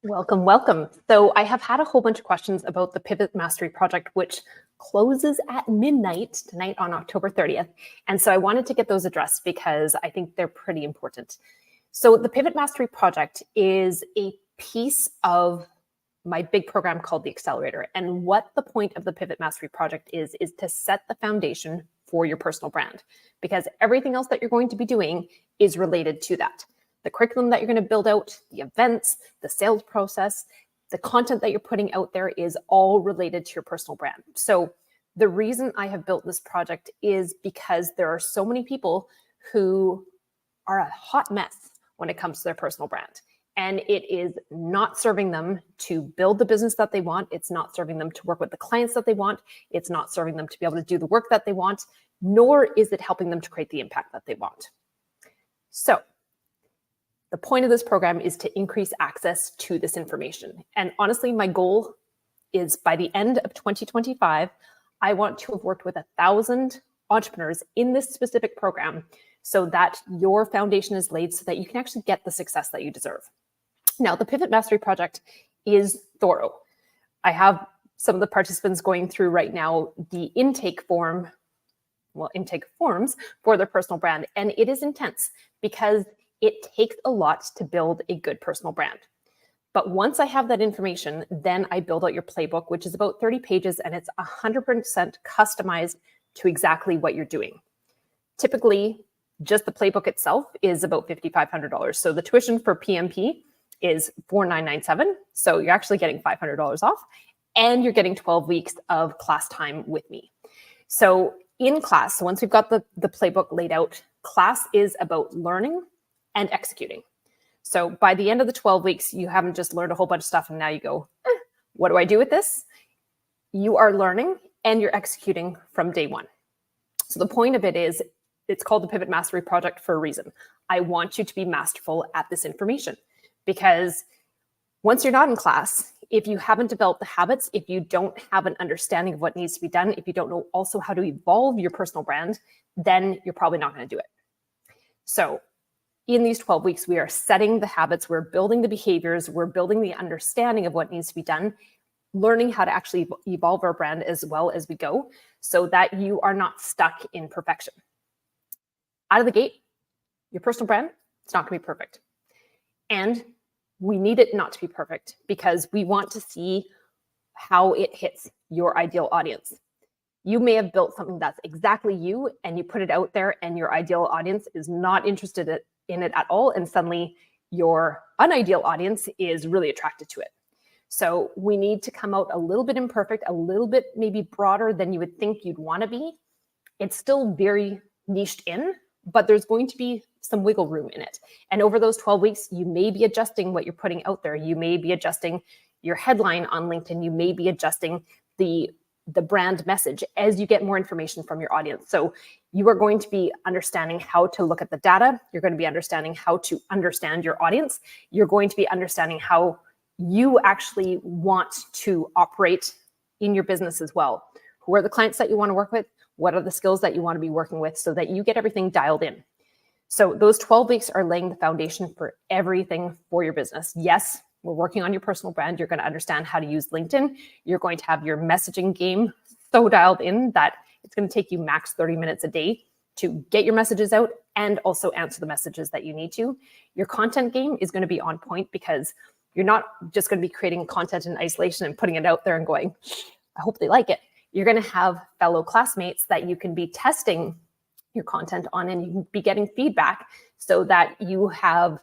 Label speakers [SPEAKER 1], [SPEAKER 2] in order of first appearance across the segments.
[SPEAKER 1] Welcome, welcome. So I have had a whole bunch of questions about the Pivot Mastery Project, which closes at midnight tonight on October 30th. And so I wanted to get those addressed because I think they're pretty important. So the Pivot Mastery Project is a piece of my big program called the Accelerator. And what the point of the Pivot Mastery Project is to set the foundation for your personal brand, because everything else that you're going to be doing is related to that. The curriculum that you're going to build out, the events, the sales process, the content that you're putting out there is all related to your personal brand. So the reason I have built this project is because there are so many people who are a hot mess when it comes to their personal brand. And it is not serving them to build the business that they want. It's not serving them to work with the clients that they want. It's not serving them to be able to do the work that they want, nor is it helping them to create the impact that they want. So the point of this program is to increase access to this information. And honestly, my goal is by the end of 2025, I want to have worked with 1,000 entrepreneurs in this specific program so that your foundation is laid so that you can actually get the success that you deserve. Now, the Pivot Mastery Project is thorough. I have some of the participants going through right now the intake forms for their personal brand. And it is intense because it takes a lot to build a good personal brand. But once I have that information, then I build out your playbook, which is about 30 pages, and it's 100% customized to exactly what you're doing. Typically, just the playbook itself is about $5,500. So the tuition for PMP is $4,997. So you're actually getting $500 off, and you're getting 12 weeks of class time with me. So in class, once we've got the playbook laid out, class is about learning and executing. So by the end of the 12 weeks, you haven't just learned a whole bunch of stuff and now you go, what do I do with this? You are learning and you're executing from day one. So the point of it is, it's called the Pivot Mastery Project for a reason. I want you to be masterful at this information, because once you're not in class, if you haven't developed the habits, if you don't have an understanding of what needs to be done, if you don't know also how to evolve your personal brand, then you're probably not going to do it. So in these 12 weeks, we are setting the habits, we're building the behaviors, we're building the understanding of what needs to be done, learning how to actually evolve our brand as well as we go, so that you are not stuck in perfection. Out of the gate, your personal brand, it's not going to be perfect. And we need it not to be perfect because we want to see how it hits your ideal audience. You may have built something that's exactly you and you put it out there and your ideal audience is not interested in it at all. And suddenly your unideal audience is really attracted to it. So we need to come out a little bit imperfect, a little bit maybe broader than you would think you'd want to be. It's still very niched in, but there's going to be some wiggle room in it. And over those 12 weeks, you may be adjusting what you're putting out there. You may be adjusting your headline on LinkedIn. You may be adjusting the brand message as you get more information from your audience. So you are going to be understanding how to look at the data. You're going to be understanding how to understand your audience. You're going to be understanding how you actually want to operate in your business as well. Who are the clients that you want to work with? What are the skills that you want to be working with so that you get everything dialed in? So those 12 weeks are laying the foundation for everything for your business. Yes, we're working on your personal brand. You're going to understand how to use LinkedIn. You're going to have your messaging game so dialed in that it's going to take you max 30 minutes a day to get your messages out and also answer the messages that you need to. Your content game is going to be on point because you're not just going to be creating content in isolation and putting it out there and going, I hope they like it. You're going to have fellow classmates that you can be testing your content on, and you can be getting feedback so that you have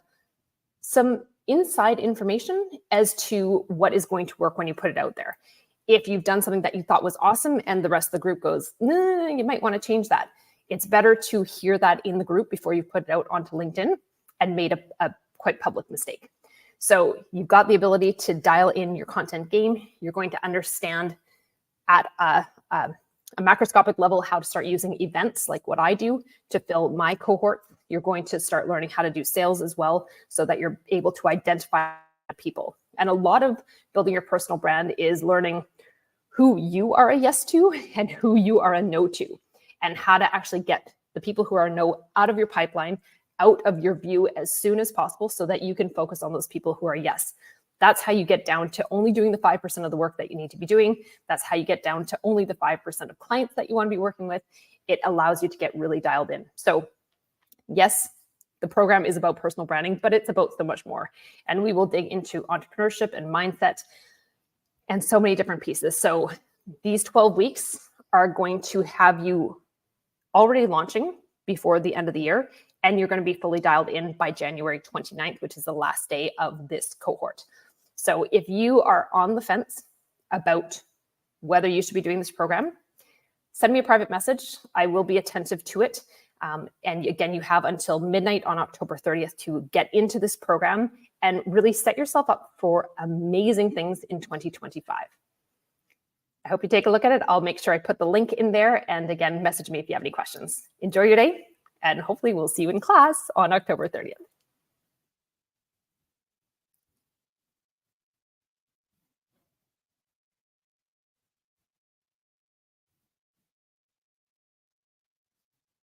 [SPEAKER 1] some inside information as to what is going to work when you put it out there. If you've done something that you thought was awesome and the rest of the group goes, nah, you might want to change that. It's better to hear that in the group before you put it out onto LinkedIn and made a quite public mistake. So you've got the ability to dial in your content game. You're going to understand at a macroscopic level how to start using events like what I do to fill my cohort. You're going to start learning how to do sales as well so that you're able to identify people. And a lot of building your personal brand is learning who you are a yes to and who you are a no to, and how to actually get the people who are a no out of your pipeline, out of your view as soon as possible so that you can focus on those people who are yes. That's how you get down to only doing the 5% of the work that you need to be doing. That's how you get down to only the 5% of clients that you want to be working with. It allows you to get really dialed in. So yes, the program is about personal branding, but it's about so much more. And we will dig into entrepreneurship and mindset and so many different pieces. So these 12 weeks are going to have you already launching before the end of the year, and you're going to be fully dialed in by January 29th, which is the last day of this cohort. So if you are on the fence about whether you should be doing this program, send me a private message. I will be attentive to it. And again, you have until midnight on October 30th to get into this program and really set yourself up for amazing things in 2025. I hope you take a look at it. I'll make sure I put the link in there. And again, message me if you have any questions. Enjoy your day, and hopefully we'll see you in class on October 30th.